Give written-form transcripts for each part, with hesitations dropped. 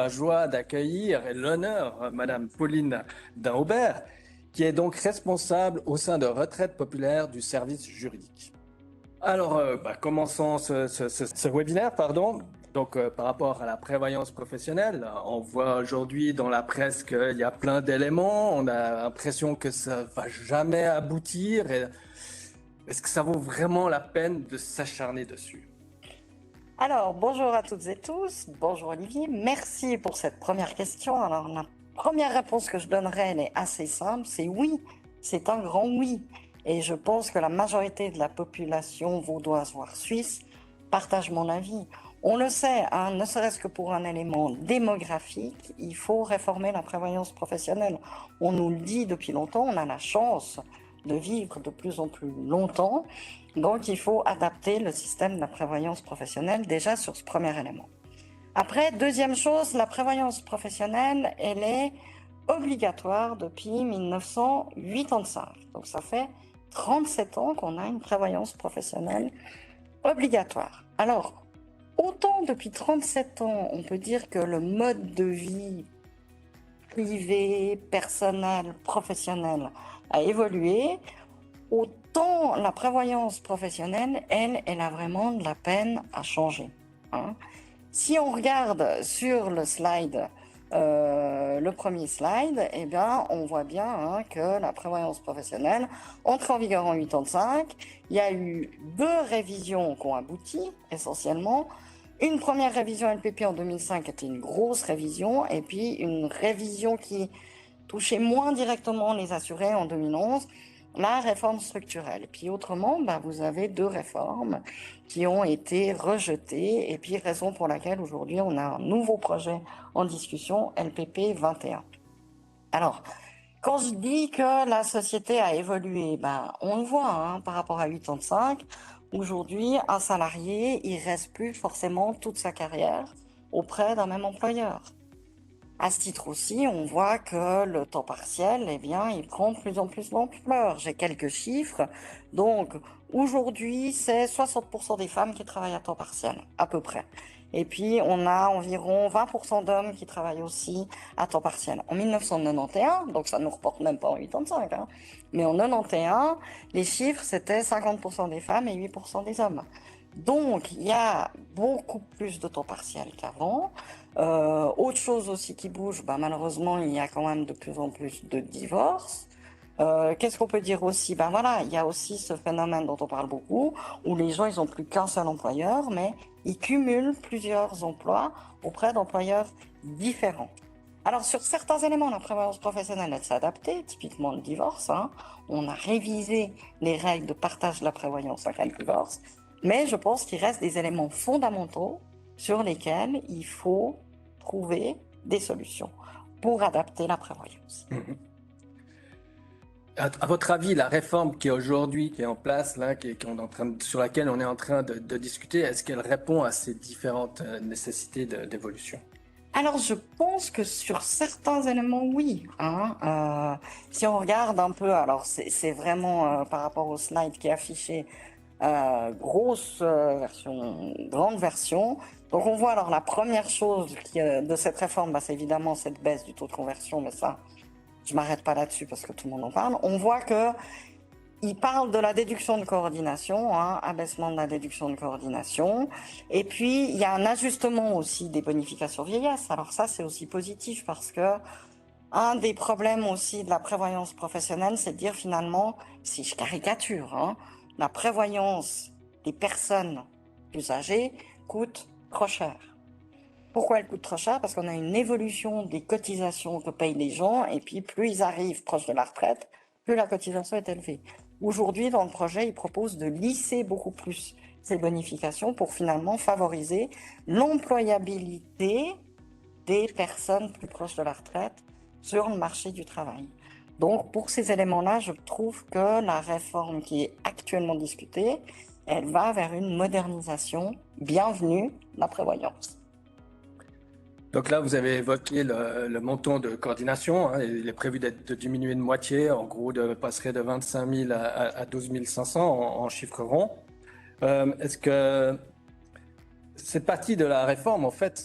la joie d'accueillir et l'honneur Madame Pauline Daubert, qui est donc responsable au sein de Retraite Populaire du service juridique. Alors, commençons ce webinaire, pardon. Donc, par rapport à la prévoyance professionnelle, on voit aujourd'hui dans la presse qu'il y a plein d'éléments. On a l'impression que ça va jamais aboutir. Est-ce que ça vaut vraiment la peine de s'acharner dessus? Alors, bonjour à toutes et tous. Bonjour Olivier. Merci pour cette première question. Alors, la première réponse que je donnerai, elle est assez simple. C'est oui. C'est un grand oui. Et je pense que la majorité de la population vaudoise, voire suisse, partage mon avis. On le sait, hein, ne serait-ce que pour un élément démographique, il faut réformer la prévoyance professionnelle. On nous le dit depuis longtemps, on a la chance de vivre de plus en plus longtemps. Donc, il faut adapter le système de la prévoyance professionnelle déjà sur ce premier élément. Après, deuxième chose, la prévoyance professionnelle, elle est obligatoire depuis 1985. Donc, ça fait 37 ans qu'on a une prévoyance professionnelle obligatoire. Alors, autant depuis 37 ans, on peut dire que le mode de vie privé, personnel, professionnel a évolué, autant la prévoyance professionnelle, elle a vraiment de la peine à changer. Hein. Si on regarde sur le slide, le premier slide, eh bien, on voit bien hein, que la prévoyance professionnelle entre en vigueur en 85. Il y a eu 2 révisions qui ont abouti, essentiellement. Une première révision LPP en 2005 était une grosse révision, et puis une révision qui touchait moins directement les assurés en 2011, la réforme structurelle. Et puis autrement, vous avez 2 réformes qui ont été rejetées, et puis raison pour laquelle aujourd'hui on a un nouveau projet en discussion, LPP 21. Alors, quand je dis que la société a évolué, on le voit hein, par rapport à 85. Aujourd'hui, un salarié, il reste plus forcément toute sa carrière auprès d'un même employeur. À ce titre aussi, on voit que le temps partiel, eh bien, il prend de plus en plus d'ampleur. J'ai quelques chiffres. Donc, aujourd'hui, c'est 60% des femmes qui travaillent à temps partiel, à peu près. Et puis, on a environ 20% d'hommes qui travaillent aussi à temps partiel. En 1991, donc ça ne nous reporte même pas en 85, hein, mais en 91, les chiffres, c'était 50% des femmes et 8% des hommes. Donc, il y a beaucoup plus de temps partiel qu'avant. Autre chose aussi qui bouge, malheureusement, il y a quand même de plus en plus de divorces. Qu'est-ce qu'on peut dire aussi? Voilà, il y a aussi ce phénomène dont on parle beaucoup, où les gens, ils n'ont plus qu'un seul employeur, mais ils cumulent plusieurs emplois auprès d'employeurs différents. Alors, sur certains éléments, la prévoyance professionnelle, elle s'est adaptée, typiquement le divorce. Hein. On a révisé les règles de partage de la prévoyance en cas de divorce, mais je pense qu'il reste des éléments fondamentaux sur lesquels il faut trouver des solutions pour adapter la prévoyance. Mmh. À votre avis, la réforme qui est aujourd'hui, qui est en place, là, sur laquelle on est en train de discuter, est-ce qu'elle répond à ces différentes nécessités d'évolution? Alors, je pense que sur certains éléments, oui. Hein. Si on regarde un peu, alors c'est vraiment par rapport au slide qui est affiché, grosse version, grande version. Donc on voit alors la première chose de cette réforme, c'est évidemment cette baisse du taux de conversion, mais ça, je m'arrête pas là-dessus parce que tout le monde en parle. On voit que il parle de la déduction de coordination, hein, abaissement de la déduction de coordination. Et puis, il y a un ajustement aussi des bonifications vieillesse. Alors ça, c'est aussi positif parce que un des problèmes aussi de la prévoyance professionnelle, c'est de dire finalement, si je caricature, hein, la prévoyance des personnes plus âgées coûte trop cher. Pourquoi elle coûte trop cher? Parce qu'on a une évolution des cotisations que payent les gens, et puis plus ils arrivent proches de la retraite, plus la cotisation est élevée. Aujourd'hui, dans le projet, ils proposent de lisser beaucoup plus ces bonifications pour finalement favoriser l'employabilité des personnes plus proches de la retraite sur le marché du travail. Donc, pour ces éléments-là, je trouve que la réforme qui est actuellement discutée, elle va vers une modernisation bienvenue de la prévoyance. Donc là, vous avez évoqué le montant de coordination. Hein, il est prévu de diminuer de moitié, en gros, passerait de 25 000 à 12 500 en chiffre rond. Est-ce que cette partie de la réforme, en fait,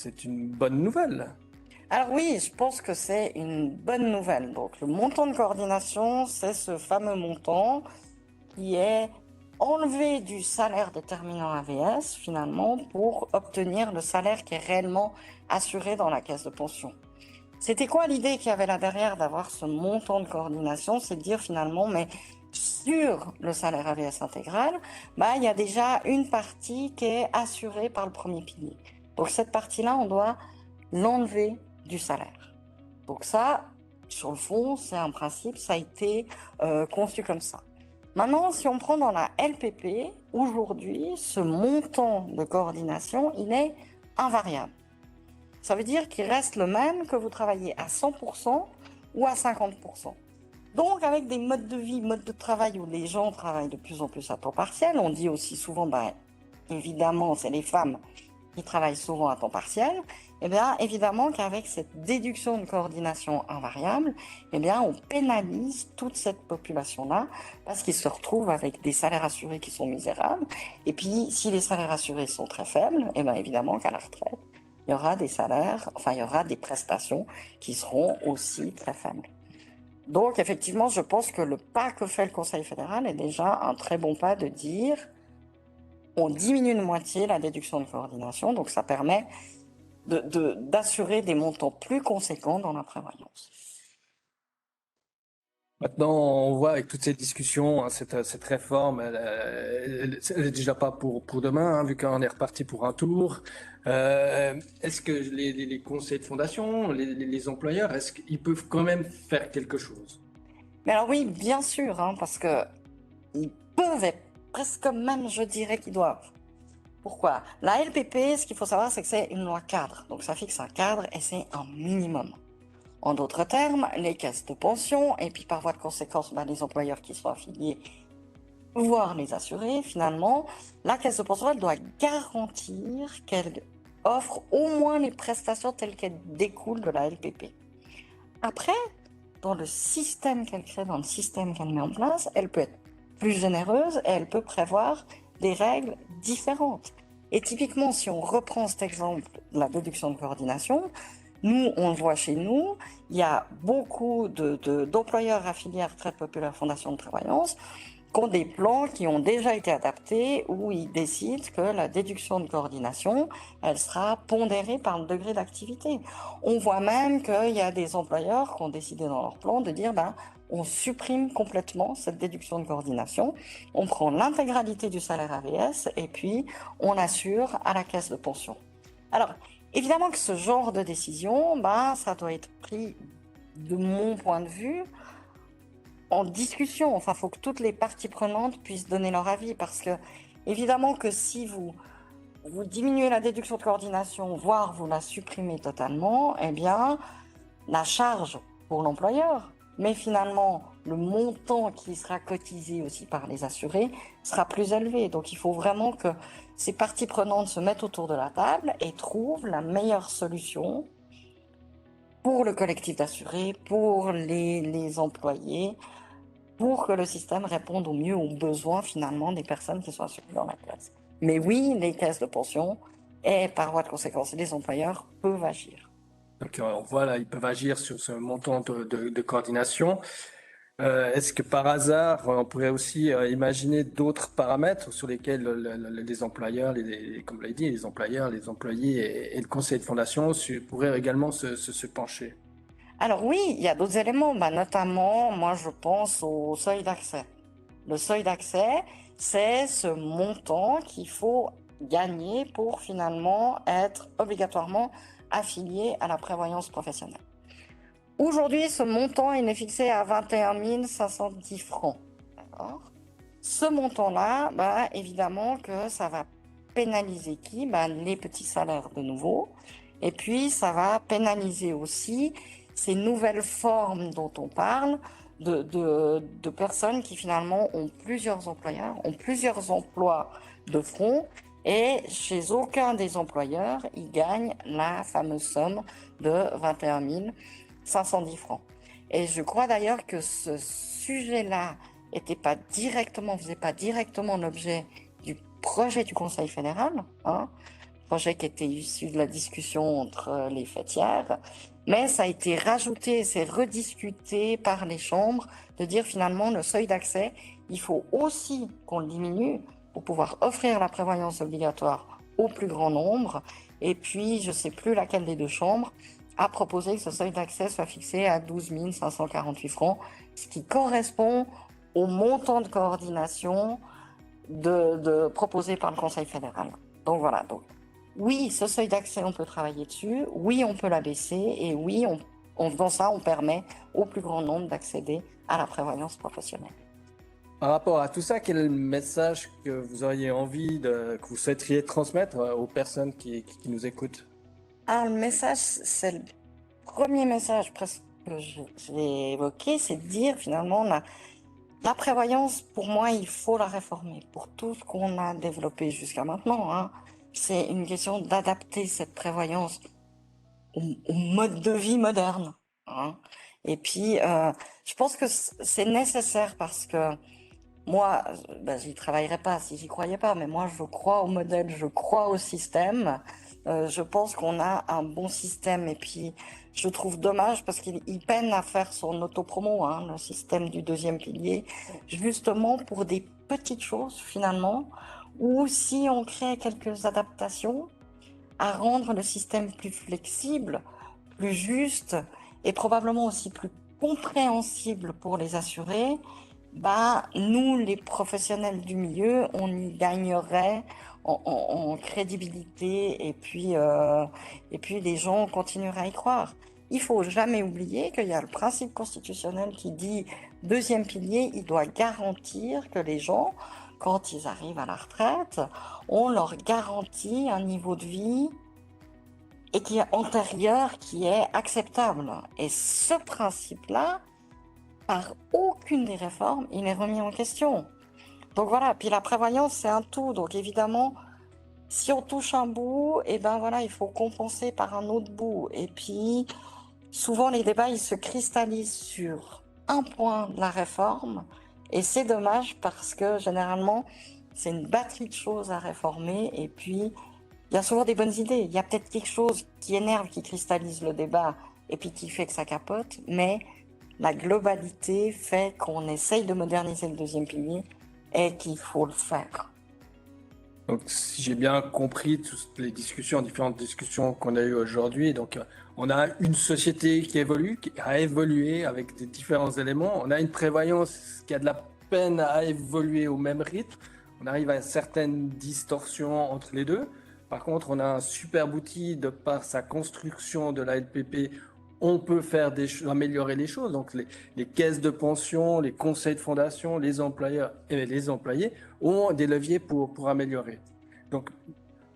c'est une bonne nouvelle. Alors oui, je pense que c'est une bonne nouvelle. Donc le montant de coordination, c'est ce fameux montant qui est enlevé du salaire déterminant AVS finalement pour obtenir le salaire qui est réellement assuré dans la caisse de pension. C'était quoi l'idée qu'il y avait là derrière d'avoir ce montant de coordination? C'est de dire finalement, mais sur le salaire AVS intégral, il y a déjà une partie qui est assurée par le premier pilier. Donc cette partie-là, on doit l'enlever du salaire. Donc ça, sur le fond, c'est un principe, ça a été conçu comme ça. Maintenant, si on prend dans la LPP, aujourd'hui, ce montant de coordination, il est invariable. Ça veut dire qu'il reste le même que vous travaillez à 100% ou à 50%. Donc, avec des modes de vie, modes de travail où les gens travaillent de plus en plus à temps partiel, on dit aussi souvent, évidemment, c'est les femmes qui travaillent souvent à temps partiel, eh bien, évidemment qu'avec cette déduction de coordination invariable, eh bien, on pénalise toute cette population-là parce qu'ils se retrouvent avec des salaires assurés qui sont misérables. Et puis, si les salaires assurés sont très faibles, eh bien, évidemment qu'à la retraite, il y aura des salaires, il y aura des prestations qui seront aussi très faibles. Donc, effectivement, je pense que le pas que fait le Conseil fédéral est déjà un très bon pas de dire on diminue de moitié la déduction de coordination, donc ça permet d'assurer des montants plus conséquents dans la prévoyance. Maintenant, on voit avec toutes ces discussions, hein, cette réforme, elle est déjà pas pour demain, hein, vu qu'on est reparti pour un tour. Est-ce que les conseils de fondation, les employeurs, est-ce qu'ils peuvent quand même faire quelque chose? Mais alors oui, bien sûr, hein, parce que ils peuvent, et presque même, je dirais qu'ils doivent. Pourquoi? La LPP, ce qu'il faut savoir, c'est que c'est une loi cadre. Donc ça fixe un cadre et c'est un minimum. En d'autres termes, les caisses de pension, et puis par voie de conséquence, les employeurs qui sont affiliés, voire les assurés, finalement, la caisse de pension, elle doit garantir qu'elle offre au moins les prestations telles qu'elles découlent de la LPP. Après, dans le système qu'elle crée, dans le système qu'elle met en place, elle peut être plus généreuse et elle peut prévoir des règles différentes. Et typiquement, si on reprend cet exemple de la déduction de coordination, nous, on le voit chez nous, il y a beaucoup d'employeurs affiliés à Retraite Populaire Fondation de Prévoyance qui ont des plans qui ont déjà été adaptés où ils décident que la déduction de coordination, elle sera pondérée par le degré d'activité. On voit même qu'il y a des employeurs qui ont décidé dans leur plan de dire on supprime complètement cette déduction de coordination, on prend l'intégralité du salaire AVS et puis on assure à la caisse de pension. Alors, évidemment que ce genre de décision, ça doit être pris, de mon point de vue, en discussion. Enfin, il faut que toutes les parties prenantes puissent donner leur avis parce que, évidemment que si vous diminuez la déduction de coordination, voire vous la supprimez totalement, eh bien, la charge pour l'employeur, mais finalement, le montant qui sera cotisé aussi par les assurés sera plus élevé. Donc, il faut vraiment que ces parties prenantes se mettent autour de la table et trouvent la meilleure solution pour le collectif d'assurés, pour les employés, pour que le système réponde au mieux aux besoins finalement des personnes qui sont assurées dans la classe. Mais oui, les caisses de pension et par voie de conséquence, les employeurs peuvent agir. Donc, on voit là, ils peuvent agir sur ce montant de coordination. Est-ce que par hasard, on pourrait aussi imaginer d'autres paramètres sur lesquels les employeurs, comme vous l'avez dit, les employeurs, les employés et le conseil de fondation pourraient également se pencher? Alors oui, il y a d'autres éléments, notamment, moi je pense au seuil d'accès. Le seuil d'accès, c'est ce montant qu'il faut gagner pour finalement être obligatoirement affilié à la prévoyance professionnelle. Aujourd'hui, ce montant il est fixé à 21 510 francs. D'accord. Ce montant-là, évidemment que ça va pénaliser qui? Les petits salaires de nouveau. Et puis, ça va pénaliser aussi ces nouvelles formes dont on parle de personnes qui finalement ont plusieurs employeurs, ont plusieurs emplois de front et chez aucun des employeurs, ils gagnent la fameuse somme de 21 510 francs. Et je crois d'ailleurs que ce sujet-là faisait pas directement l'objet du projet du Conseil fédéral, hein. projet qui était issu de la discussion entre les faîtières, mais ça a été rajouté, c'est rediscuté par les chambres, de dire finalement le seuil d'accès, il faut aussi qu'on le diminue pour pouvoir offrir la prévoyance obligatoire au plus grand nombre. Et puis, je ne sais plus laquelle des deux chambres a proposé que ce seuil d'accès soit fixé à 12 548 francs, ce qui correspond au montant de coordination proposé par le Conseil fédéral. Donc voilà, donc oui, ce seuil d'accès, on peut travailler dessus, oui, on peut l'abaisser, et oui, en faisant ça, on permet au plus grand nombre d'accéder à la prévoyance professionnelle. Par rapport à tout ça, quel est le message que vous auriez envie que vous souhaiteriez transmettre aux personnes qui nous écoutent? Alors, le message, c'est le premier message presque que j'ai évoqué, c'est de dire finalement, la prévoyance, pour moi, il faut la réformer pour tout ce qu'on a développé jusqu'à maintenant, hein. C'est une question d'adapter cette prévoyance au mode de vie moderne, hein. Et puis, je pense que c'est nécessaire parce que moi, j'y travaillerais pas si j'y croyais pas, mais moi, je crois au modèle, je crois au système. Je pense qu'on a un bon système et puis je trouve dommage parce qu'il peine à faire son autopromo, hein, le système du deuxième pilier, justement pour des petites choses finalement, ou si on crée quelques adaptations à rendre le système plus flexible, plus juste et probablement aussi plus compréhensible pour les assurés, nous, les professionnels du milieu, on y gagnerait en crédibilité et puis les gens continueraient à y croire. Il faut jamais oublier qu'il y a le principe constitutionnel qui dit deuxième pilier, il doit garantir que les gens, quand ils arrivent à la retraite, on leur garantit un niveau de vie et qui est antérieur, qui est acceptable. Et ce principe-là, par aucune des réformes, il est remis en question. Donc voilà, puis la prévoyance, c'est un tout. Donc évidemment, si on touche un bout, et ben voilà, il faut compenser par un autre bout. Et puis, souvent, les débats, ils se cristallisent sur un point de la réforme. Et c'est dommage parce que généralement, c'est une batterie de choses à réformer. Et puis, il y a souvent des bonnes idées. Il y a peut-être quelque chose qui énerve, qui cristallise le débat et puis qui fait que ça capote. Mais la globalité fait qu'on essaye de moderniser le deuxième pilier et qu'il faut le faire. Donc, si j'ai bien compris toutes les discussions, différentes discussions qu'on a eues aujourd'hui, donc on a une société qui évolue, qui a évolué avec des différents éléments. On a une prévoyance qui a de la peine à évoluer au même rythme. On arrive à certaines distorsions entre les deux. Par contre, on a un superbe outil de par sa construction de la LPP. On peut faire améliorer les choses. Donc, les caisses de pension, les conseils de fondation, les employeurs et les employés ont des leviers pour améliorer. Donc,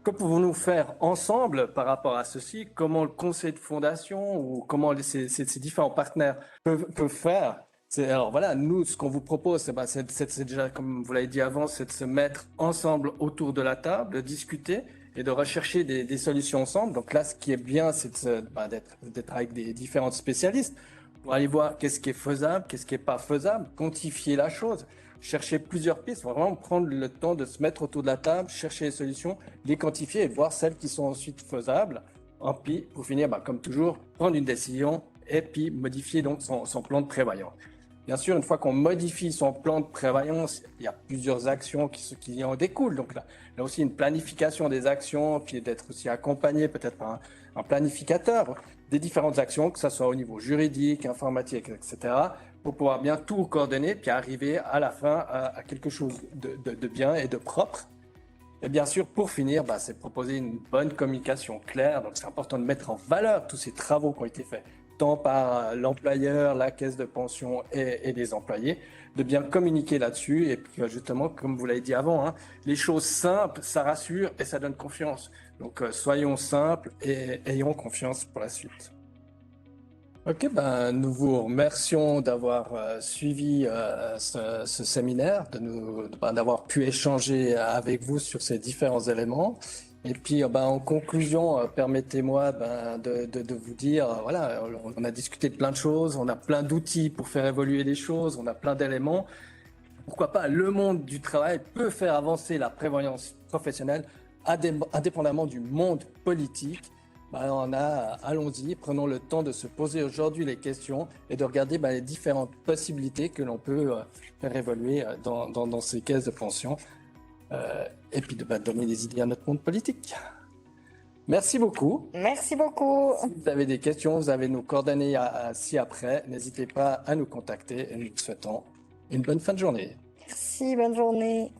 que pouvons-nous faire ensemble par rapport à ceci? Comment le conseil de fondation ou comment ces différents partenaires peuvent faire? Alors voilà, nous, ce qu'on vous propose, c'est déjà, comme vous l'avez dit avant, c'est de se mettre ensemble autour de la table, de discuter et de rechercher des solutions ensemble. Donc là, ce qui est bien, c'est d'être avec des différents spécialistes pour aller voir qu'est-ce qui est faisable, qu'est-ce qui n'est pas faisable, quantifier la chose, chercher plusieurs pistes, vraiment prendre le temps de se mettre autour de la table, chercher les solutions, les quantifier et voir celles qui sont ensuite faisables. Et puis, pour finir, comme toujours, prendre une décision et puis modifier donc son plan de prévoyance. Bien sûr, une fois qu'on modifie son plan de prévoyance, il y a plusieurs actions qui en découlent. Donc là aussi, une planification des actions, puis d'être aussi accompagné peut-être par un planificateur des différentes actions, que ce soit au niveau juridique, informatique, etc., pour pouvoir bien tout coordonner, puis arriver à la fin à quelque chose de bien et de propre. Et bien sûr, pour finir, c'est proposer une bonne communication claire. Donc, c'est important de mettre en valeur tous ces travaux qui ont été faits, tant par l'employeur, la caisse de pension et les employés, de bien communiquer là-dessus. Et puis, justement, comme vous l'avez dit avant, les choses simples, ça rassure et ça donne confiance. Donc, soyons simples et ayons confiance pour la suite. Ok, nous vous remercions d'avoir suivi ce séminaire, d'avoir pu échanger avec vous sur ces différents éléments. Et puis, en conclusion, permettez-moi de vous dire, voilà, on a discuté de plein de choses, on a plein d'outils pour faire évoluer les choses, on a plein d'éléments. Pourquoi pas, le monde du travail peut faire avancer la prévoyance professionnelle indépendamment du monde politique, allons-y, prenons le temps de se poser aujourd'hui les questions et de regarder les différentes possibilités que l'on peut faire évoluer dans ces caisses de pension et puis de donner des idées à notre monde politique. Merci beaucoup. Merci beaucoup. Si vous avez des questions, vous avez nos coordonnées ci-après. N'hésitez pas à nous contacter et nous souhaitons une bonne fin de journée. Merci, bonne journée.